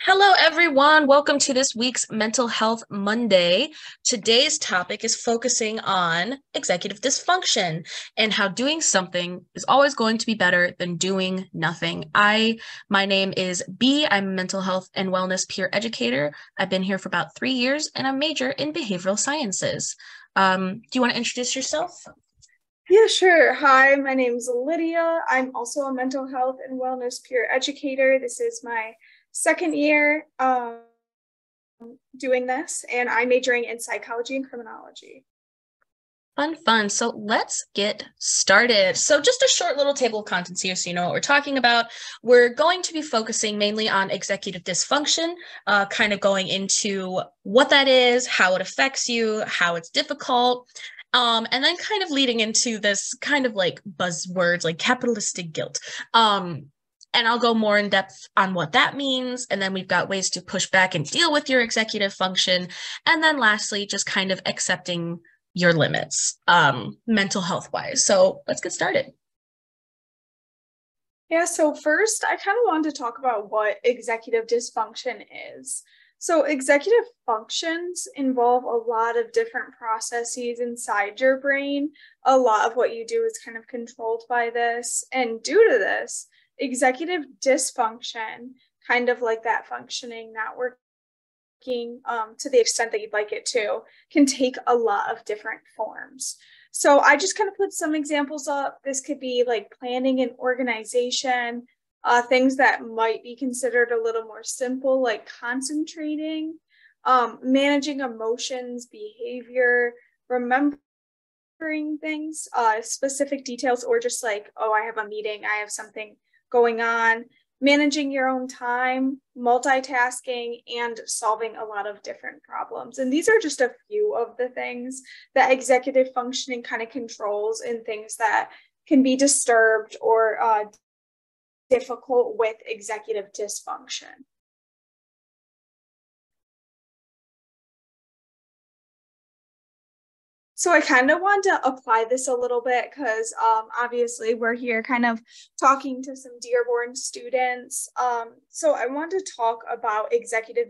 Hello, everyone. Welcome to this week's Mental Health Monday. Today's topic is focusing on executive dysfunction and how doing something is always going to be better than doing nothing. My name is B. I'm a mental health and wellness peer educator. I've been here for about 3 years and I major in behavioral sciences. Do you want to introduce yourself? Yeah, sure. Hi, my name's Lydia. I'm also a mental health and wellness peer educator. This is my second year doing this, and I'm majoring in psychology and criminology. Fun. So let's get started. So just a short little table of contents here so you know what we're talking about. We're going to be focusing mainly on executive dysfunction, kind of going into what that is, how it affects you, how it's difficult, and then kind of leading into this kind of like buzzwords like capitalistic guilt. And I'll go more in depth on what that means. And then we've got ways to push back and deal with your executive function. And then lastly, just kind of accepting your limits, mental health wise. So let's get started. Yeah, so first, I kind of wanted to talk about what executive dysfunction is. So, executive functions involve a lot of different processes inside your brain. A lot of what you do is kind of controlled by this. And due to this, executive dysfunction, kind of like that functioning not working to the extent that you'd like it to, can take a lot of different forms. So I just kind of put some examples up. This could be like planning and organization, things that might be considered a little more simple, like concentrating, managing emotions, behavior, remembering things, specific details, or just like, oh, I have a meeting, I have something going on, managing your own time, multitasking, and solving a lot of different problems. And these are just a few of the things that executive functioning kind of controls and things that can be disturbed or difficult with executive dysfunction. So I kind of want to apply this a little bit because obviously we're here kind of talking to some Dearborn students. So I want to talk about executive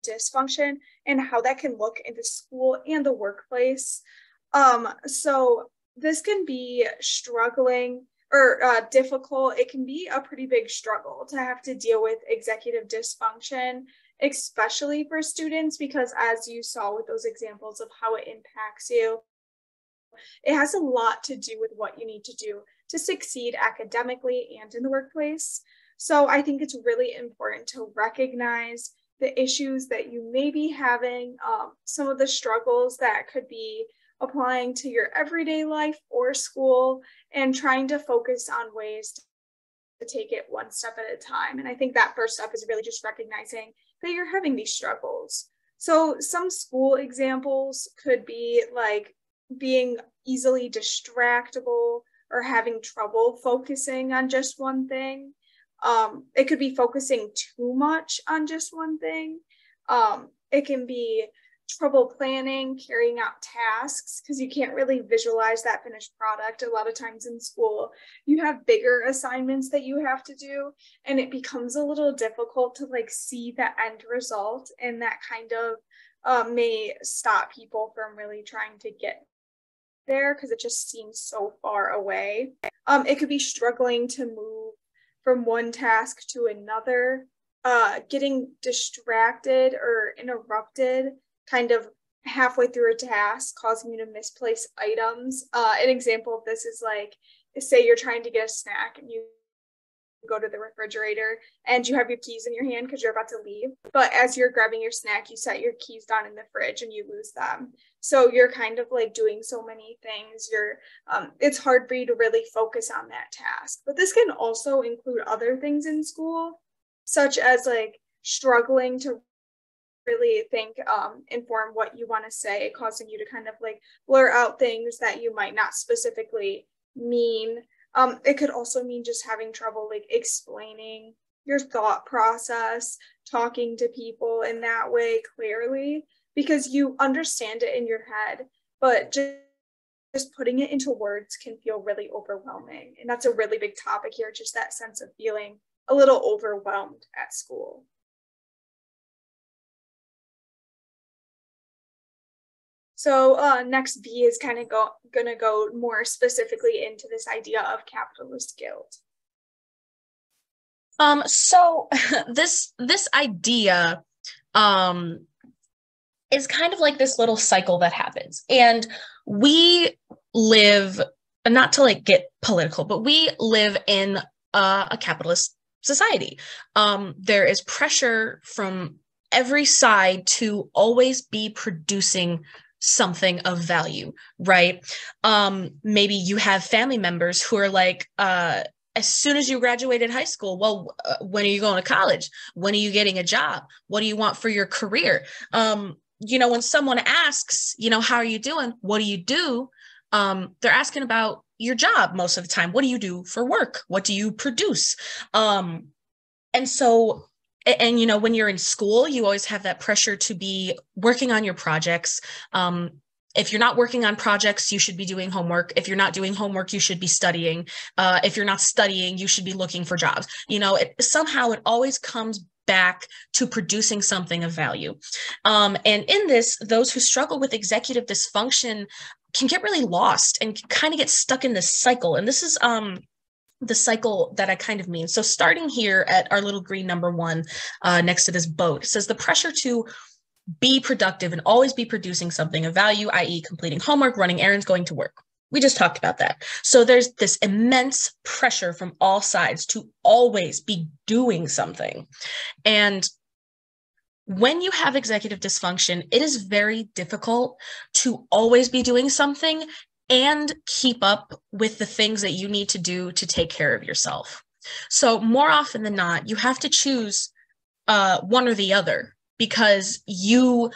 dysfunction and how that can look in the school and the workplace. So this can be struggling or difficult. It can be a pretty big struggle to have to deal with executive dysfunction, especially for students, because as you saw with those examples of how it impacts you, it has a lot to do with what you need to do to succeed academically and in the workplace. So I think it's really important to recognize the issues that you may be having, some of the struggles that could be applying to your everyday life or school, and trying to focus on ways to take it one step at a time. And I think that first step is really just recognizing that you're having these struggles. So some school examples could be like being easily distractible or having trouble focusing on just one thing. It could be focusing too much on just one thing. It can be trouble planning, carrying out tasks, because you can't really visualize that finished product. A lot of times in school, you have bigger assignments that you have to do, and it becomes a little difficult to like see the end result, and that kind of may stop people from really trying to get there because it just seems so far away. It could be struggling to move from one task to another, getting distracted or interrupted kind of halfway through a task, causing you to misplace items. An example of this is like, say you're trying to get a snack and you go to the refrigerator and you have your keys in your hand because you're about to leave. But as you're grabbing your snack, you set your keys down in the fridge and you lose them. So you're kind of like doing so many things. It's hard for you to really focus on that task. But this can also include other things in school, such as like struggling to really think, inform what you want to say, causing you to kind of like blur out things that you might not specifically mean. It could also mean just having trouble like explaining your thought process, talking to people in that way clearly, because you understand it in your head, but just putting it into words can feel really overwhelming. And that's a really big topic here, just that sense of feeling a little overwhelmed at school. So next B is kind of going to go more specifically into this idea of capitalist guilt. So this idea is kind of like this little cycle that happens. And we live, not to like get political, but we live in a capitalist society. There is pressure from every side to always be producing something of value, right? Maybe you have family members who are like, as soon as you graduated high school, well, when are you going to college? When are you getting a job? What do you want for your career? When someone asks, how are you doing? What do you do? They're asking about your job most of the time. What do you do for work? What do you produce? And so, when you're in school, you always have that pressure to be working on your projects. If you're not working on projects, you should be doing homework. If you're not doing homework, you should be studying. If you're not studying, you should be looking for jobs. Somehow it always comes back to producing something of value. And in this, those who struggle with executive dysfunction can get really lost and kind of get stuck in this cycle. And this is the cycle that I kind of mean. So starting here at our little green number 1 next to this boat, it says the pressure to be productive and always be producing something of value, i.e. completing homework, running errands, going to work. We just talked about that. So there's this immense pressure from all sides to always be doing something. And when you have executive dysfunction, it is very difficult to always be doing something and keep up with the things that you need to do to take care of yourself. So more often than not, you have to choose one or the other, because you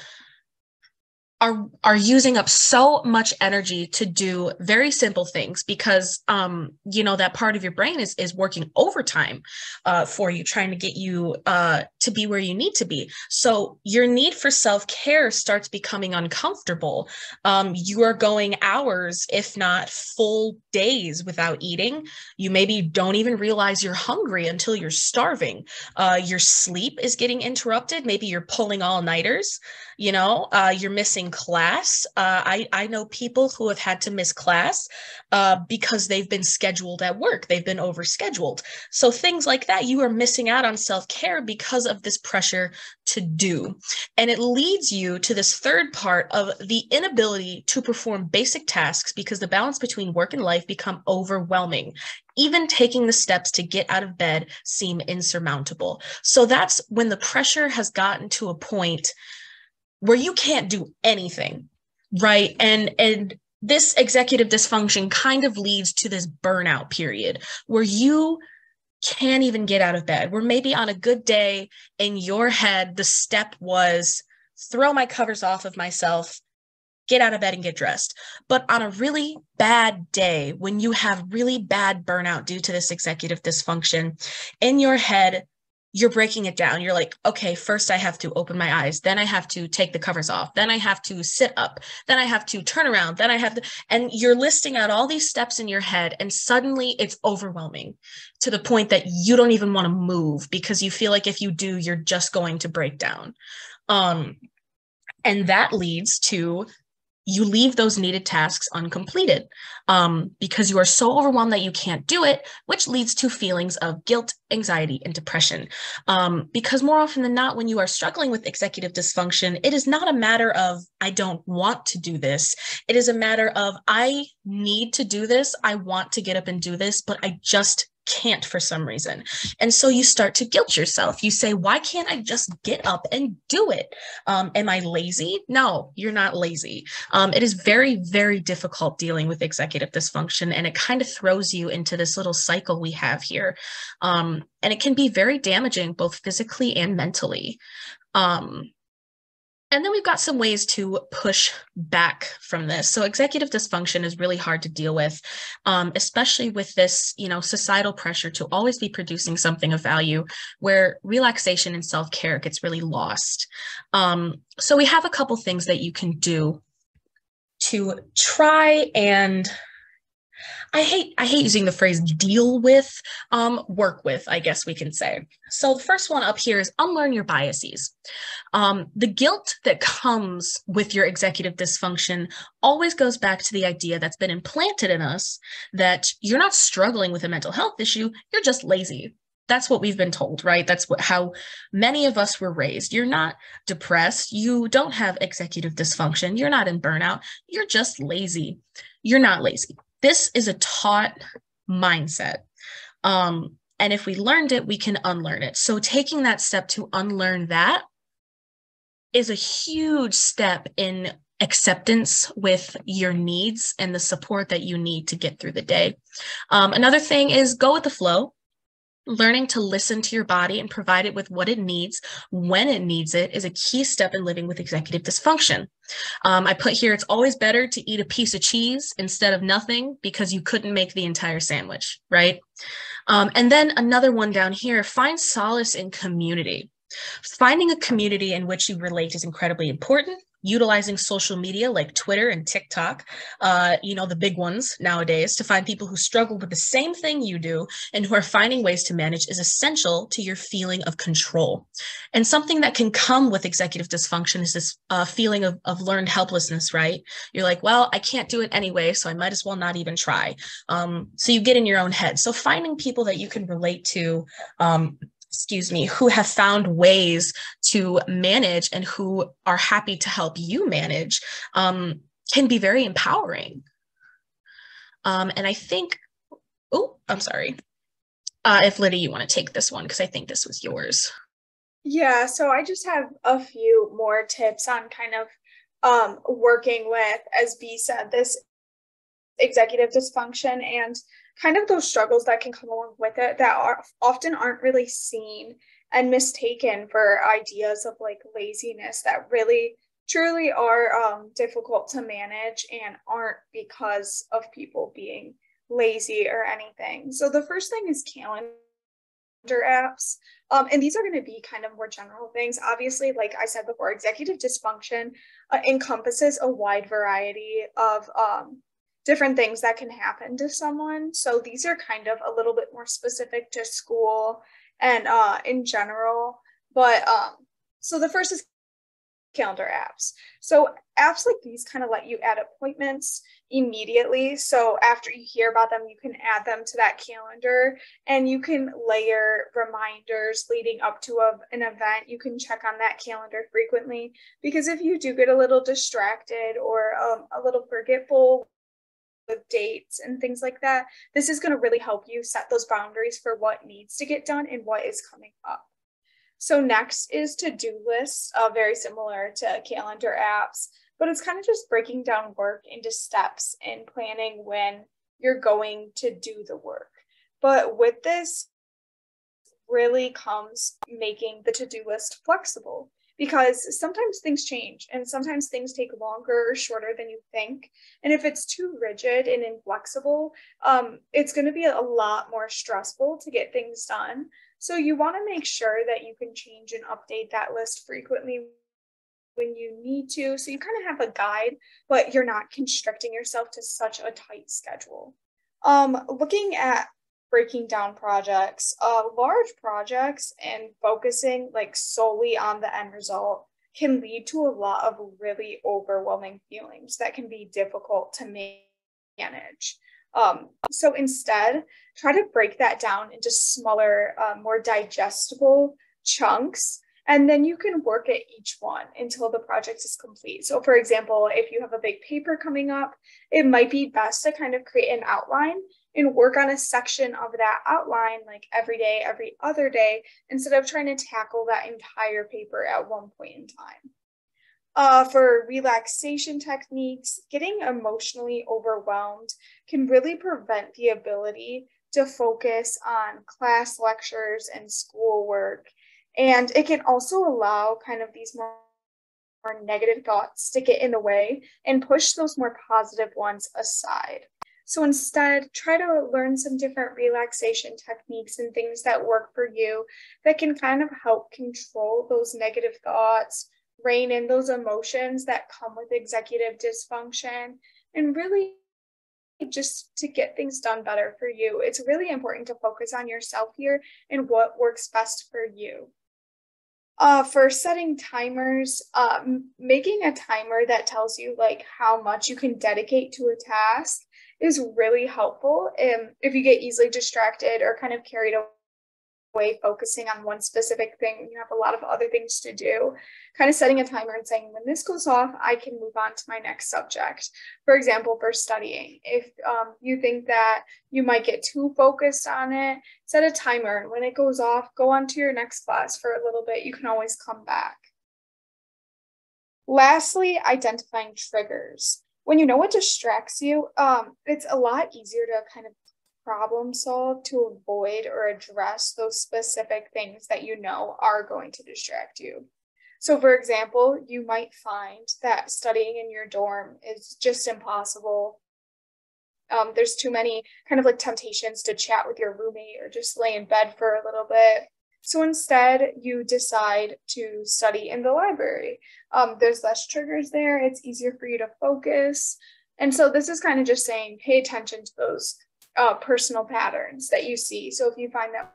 are using up so much energy to do very simple things, because that part of your brain is working overtime for you, trying to get you to be where you need to be. So your need for self-care starts becoming uncomfortable. You are going hours, if not full days, without eating. You maybe don't even realize you're hungry until you're starving. Your sleep is getting interrupted. Maybe you're pulling all-nighters. You're missing class. I know people who have had to miss class because they've been scheduled at work. They've been overscheduled. So things like that, you are missing out on self-care because of this pressure to do. And it leads you to this third part of the inability to perform basic tasks because the balance between work and life become overwhelming. Even taking the steps to get out of bed seem insurmountable. So that's when the pressure has gotten to a point where you can't do anything, right? And this executive dysfunction kind of leads to this burnout period where you can't even get out of bed, where maybe on a good day in your head, the step was throw my covers off of myself, get out of bed and get dressed. But on a really bad day, when you have really bad burnout due to this executive dysfunction, in your head, you're breaking it down. You're like, okay, first I have to open my eyes. Then I have to take the covers off. Then I have to sit up. Then I have to turn around. Then I have to, and you're listing out all these steps in your head. And suddenly it's overwhelming to the point that you don't even want to move because you feel like if you do, you're just going to break down. And that leads to you leave those needed tasks uncompleted because you are so overwhelmed that you can't do it, which leads to feelings of guilt, anxiety, and depression. Because more often than not, when you are struggling with executive dysfunction, it is not a matter of, I don't want to do this. It is a matter of, I need to do this. I want to get up and do this, but I just can't for some reason. And so you start to guilt yourself. You say, why can't I just get up and do it? Am I lazy? No, you're not lazy. It is very, very difficult dealing with executive dysfunction, and it kind of throws you into this little cycle we have here. And it can be very damaging, both physically and mentally. And then we've got some ways to push back from this. So executive dysfunction is really hard to deal with, especially with this, societal pressure to always be producing something of value where relaxation and self-care gets really lost. So we have a couple things that you can do to try and I hate using the phrase deal with, work with, I guess we can say. So the first one up here is unlearn your biases. The guilt that comes with your executive dysfunction always goes back to the idea that's been implanted in us that you're not struggling with a mental health issue, you're just lazy. That's what we've been told, right? That's how many of us were raised. You're not depressed. You don't have executive dysfunction. You're not in burnout. You're just lazy. You're not lazy. This is a taught mindset. And if we learned it, we can unlearn it. So taking that step to unlearn that is a huge step in acceptance with your needs and the support that you need to get through the day. Another thing is go with the flow. Learning to listen to your body and provide it with what it needs when it needs it is a key step in living with executive dysfunction. I put here, it's always better to eat a piece of cheese instead of nothing because you couldn't make the entire sandwich, right? And then another one down here, find solace in community. Finding a community in which you relate is incredibly important. Utilizing social media like Twitter and TikTok, the big ones nowadays, to find people who struggle with the same thing you do and who are finding ways to manage is essential to your feeling of control. And something that can come with executive dysfunction is this feeling of learned helplessness, right? You're like, well, I can't do it anyway, so I might as well not even try. So you get in your own head. So finding people that you can relate to, who have found ways to manage and who are happy to help you manage can be very empowering. And I think, I'm sorry. If Lydia, you want to take this one, because I think this was yours. Yeah, so I just have a few more tips on kind of working with, as B said, this executive dysfunction and kind of those struggles that can come along with it that are often aren't really seen and mistaken for ideas of like laziness that really truly are difficult to manage and aren't because of people being lazy or anything. So the first thing is calendar apps. And these are going to be kind of more general things. Obviously, like I said before, executive dysfunction encompasses a wide variety of different things that can happen to someone. So these are kind of a little bit more specific to school and in general. But so the first is calendar apps. So apps like these kind of let you add appointments immediately. So after you hear about them, you can add them to that calendar and you can layer reminders leading up to an event. You can check on that calendar frequently because if you do get a little distracted or a little forgetful with dates and things like that, this is going to really help you set those boundaries for what needs to get done and what is coming up. So next is to-do lists, very similar to calendar apps, but it's kind of just breaking down work into steps and planning when you're going to do the work. But with this really comes making the to-do list flexible, because sometimes things change and sometimes things take longer or shorter than you think. And if it's too rigid and inflexible, it's going to be a lot more stressful to get things done. So you want to make sure that you can change and update that list frequently when you need to. So you kind of have a guide, but you're not constricting yourself to such a tight schedule. Looking at breaking down projects, large projects and focusing like solely on the end result can lead to a lot of really overwhelming feelings that can be difficult to manage. So instead, try to break that down into smaller, more digestible chunks, and then you can work at each one until the project is complete. So for example, if you have a big paper coming up, it might be best to kind of create an outline and work on a section of that outline like every day, every other day, instead of trying to tackle that entire paper at one point in time. For relaxation techniques, getting emotionally overwhelmed can really prevent the ability to focus on class lectures and schoolwork. And it can also allow kind of these more negative thoughts to get in the way and push those more positive ones aside. So instead, try to learn some different relaxation techniques and things that work for you that can kind of help control those negative thoughts, rein in those emotions that come with executive dysfunction, and really just to get things done better for you. It's really important to focus on yourself here and what works best for you. For setting timers, making a timer that tells you like how much you can dedicate to a task is really helpful. If you get easily distracted or kind of carried away focusing on one specific thing, you have a lot of other things to do, kind of setting a timer and saying, when this goes off, I can move on to my next subject. For example, for studying, if you think that you might get too focused on it, set a timer, and when it goes off, go on to your next class for a little bit. You can always come back. Lastly, identifying triggers. When you know what distracts you, it's a lot easier to kind of problem solve to avoid or address those specific things that you know are going to distract you. So for example, you might find that studying in your dorm is just impossible. There's too many kind of like temptations to chat with your roommate or just lay in bed for a little bit. So instead, you decide to study in the library. There's less triggers there. It's easier for you to focus. And so this is kind of just saying, pay attention to those personal patterns that you see. So if you find that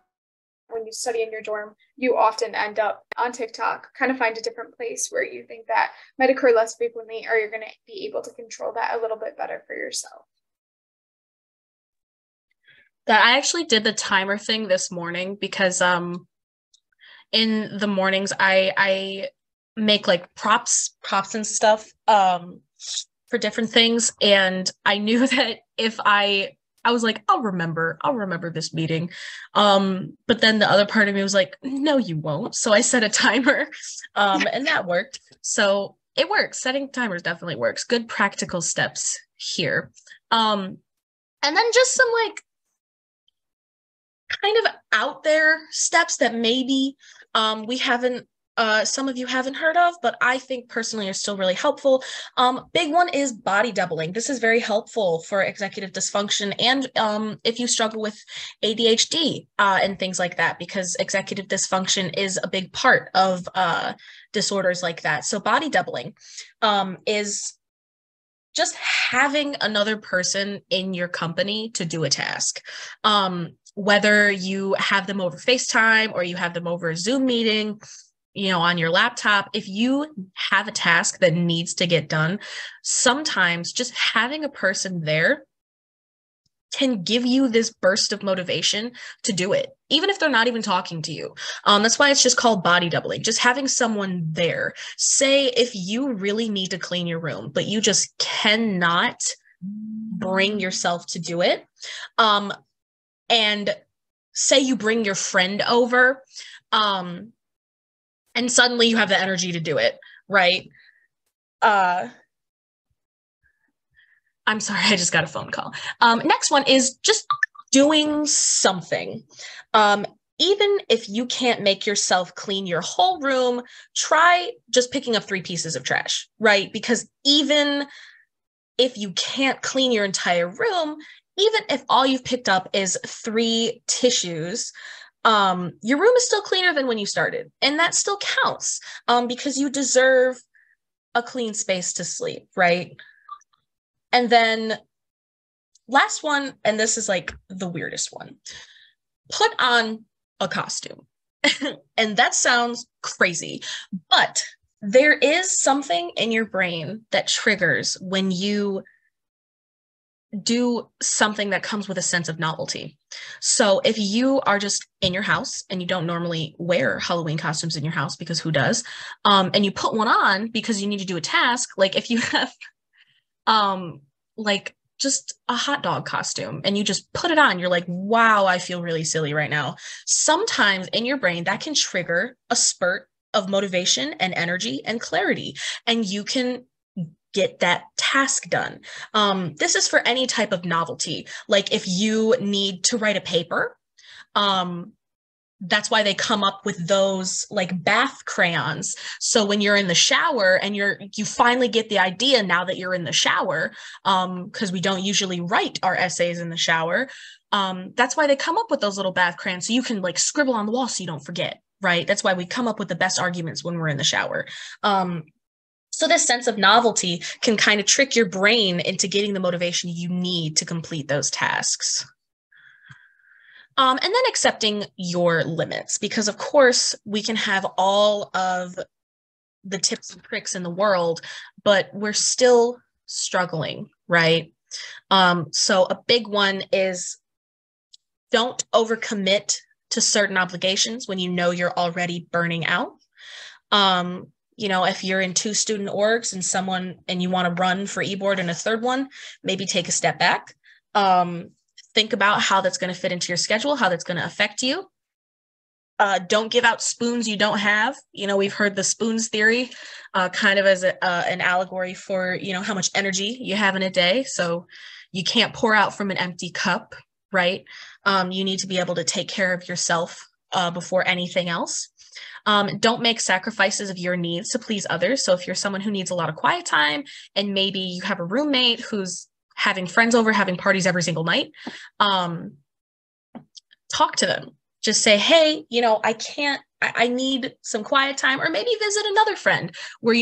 when you study in your dorm, you often end up on TikTok, kind of find a different place where you think that might occur less frequently, or you're going to be able to control that a little bit better for yourself. That I actually did the timer thing this morning because in the mornings I make like props and stuff for different things, and I knew that if I was like, I'll remember this meeting. But then the other part of me was like, no, you won't. So I set a timer, and that worked. So it works. Setting timers definitely works. Good practical steps here. And then just some like kind of out there steps that maybe we haven't some of you haven't heard of, but I think personally are still really helpful. Big one is body doubling. This is very helpful for executive dysfunction and if you struggle with ADHD and things like that, because executive dysfunction is a big part of disorders like that. So body doubling is just having another person in your company to do a task. Whether you have them over FaceTime or you have them over a Zoom meeting, you know, on your laptop, if you have a task that needs to get done, sometimes just having a person there can give you this burst of motivation to do it, even if they're not even talking to you. That's why it's just called body doubling, just having someone there. Say if you really need to clean your room, but you just cannot bring yourself to do it, and say you bring your friend over, and suddenly you have the energy to do it, right? I'm sorry, I just got a phone call. Next one is just doing something. Even if you can't make yourself clean your whole room, try just picking up 3 pieces of trash, right? Because even if you can't clean your entire room, even if all you've picked up is 3 tissues, your room is still cleaner than when you started. And that still counts because you deserve a clean space to sleep, right? And then last one, and this is like the weirdest one, put on a costume. And that sounds crazy, but there is something in your brain that triggers when you do something that comes with a sense of novelty. So if you are just in your house and you don't normally wear Halloween costumes in your house, because who does, and you put one on because you need to do a task, like if you have like just a hot dog costume and you just put it on, you're like, wow, I feel really silly right now. Sometimes in your brain that can trigger a spurt of motivation and energy and clarity, and you can get that task done. This is for any type of novelty. Like if you need to write a paper, that's why they come up with those like bath crayons. So when you're in the shower and you finally get the idea now that you're in the shower, because we don't usually write our essays in the shower. That's why they come up with those little bath crayons, so you can like scribble on the wall so you don't forget, right? That's why we come up with the best arguments when we're in the shower. So this sense of novelty can kind of trick your brain into getting the motivation you need to complete those tasks. And then accepting your limits, because of course we can have all of the tips and tricks in the world, but we're still struggling, right? So a big one is don't overcommit to certain obligations when you know you're already burning out. If you're in 2 student orgs and you want to run for e-board in a third one, maybe take a step back. Think about how that's going to fit into your schedule, how that's going to affect you. Don't give out spoons you don't have. We've heard the spoons theory kind of as an allegory for, how much energy you have in a day. So you can't pour out from an empty cup, right? You need to be able to take care of yourself before anything else. Don't make sacrifices of your needs to please others. So if you're someone who needs a lot of quiet time and maybe you have a roommate who's having friends over, having parties every single night, talk to them. Just say, hey, I need some quiet time, or maybe visit another friend where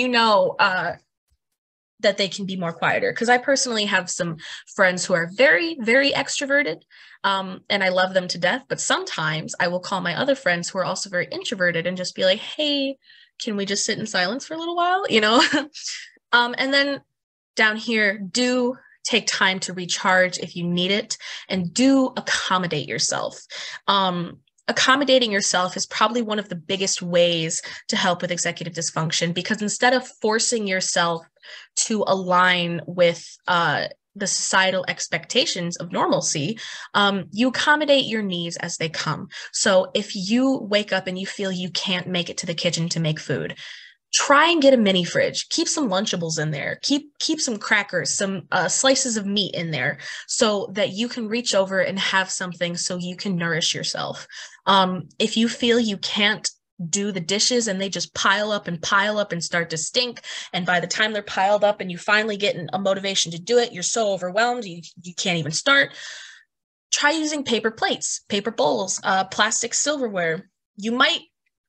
that they can be more quieter. Because I personally have some friends who are very, very extroverted, and I love them to death. But sometimes I will call my other friends who are also very introverted and just be like, hey, can we just sit in silence for a little while? And then down here, do take time to recharge if you need it, and do accommodate yourself. Accommodating yourself is probably one of the biggest ways to help with executive dysfunction, because instead of forcing yourself to align with the societal expectations of normalcy, you accommodate your needs as they come. So if you wake up and you feel you can't make it to the kitchen to make food, try and get a mini fridge. Keep some Lunchables in there. Keep some crackers, some slices of meat in there, so that you can reach over and have something so you can nourish yourself. If you feel you can't do the dishes and they just pile up and start to stink, and by the time they're piled up and you finally get a motivation to do it, you're so overwhelmed you can't even start. Try using paper plates, paper bowls, plastic silverware. You might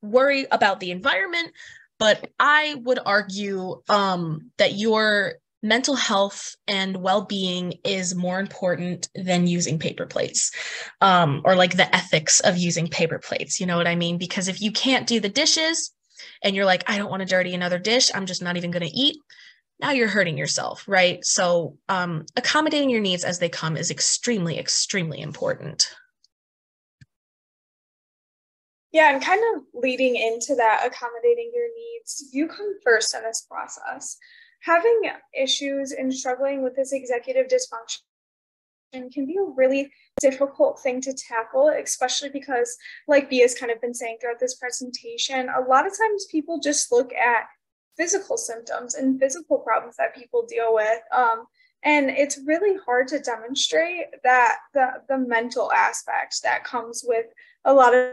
worry about the environment, but I would argue that your mental health and well-being is more important than using paper plates, or like the ethics of using paper plates. You know what I mean? Because if you can't do the dishes and you're like, I don't want to dirty another dish, I'm just not even going to eat, now you're hurting yourself, right? So accommodating your needs as they come is extremely, extremely important. Yeah, and kind of leading into that, accommodating your needs, you come first in this process. Having issues and struggling with this executive dysfunction can be a really difficult thing to tackle, especially because, like Bia's kind of been saying throughout this presentation, a lot of times people just look at physical symptoms and physical problems that people deal with. And it's really hard to demonstrate that the mental aspect that comes with a lot of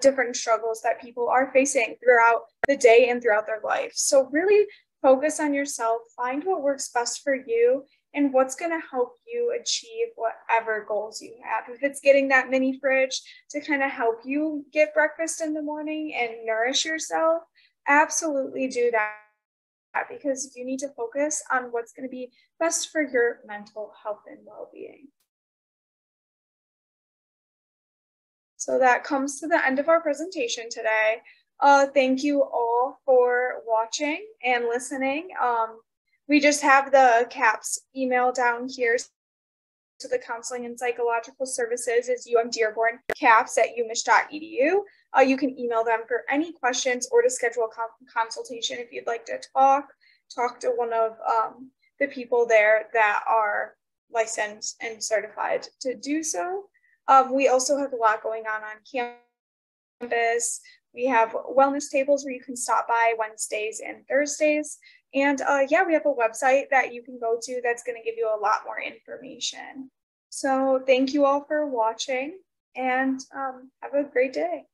different struggles that people are facing throughout the day and throughout their life. So really focus on yourself, find what works best for you and what's going to help you achieve whatever goals you have. If it's getting that mini fridge to kind of help you get breakfast in the morning and nourish yourself, absolutely do that, because you need to focus on what's going to be best for your mental health and well-being. So that comes to the end of our presentation today. Thank you all for watching and listening. We just have the CAPS email down here. So the Counseling and Psychological Services is UM-Dearborn caps@umich.edu. You can email them for any questions or to schedule a consultation if you'd like to talk to one of the people there that are licensed and certified to do so. We also have a lot going on campus. We have wellness tables where you can stop by Wednesdays and Thursdays. And yeah, we have a website that you can go to that's going to give you a lot more information. So thank you all for watching, and have a great day.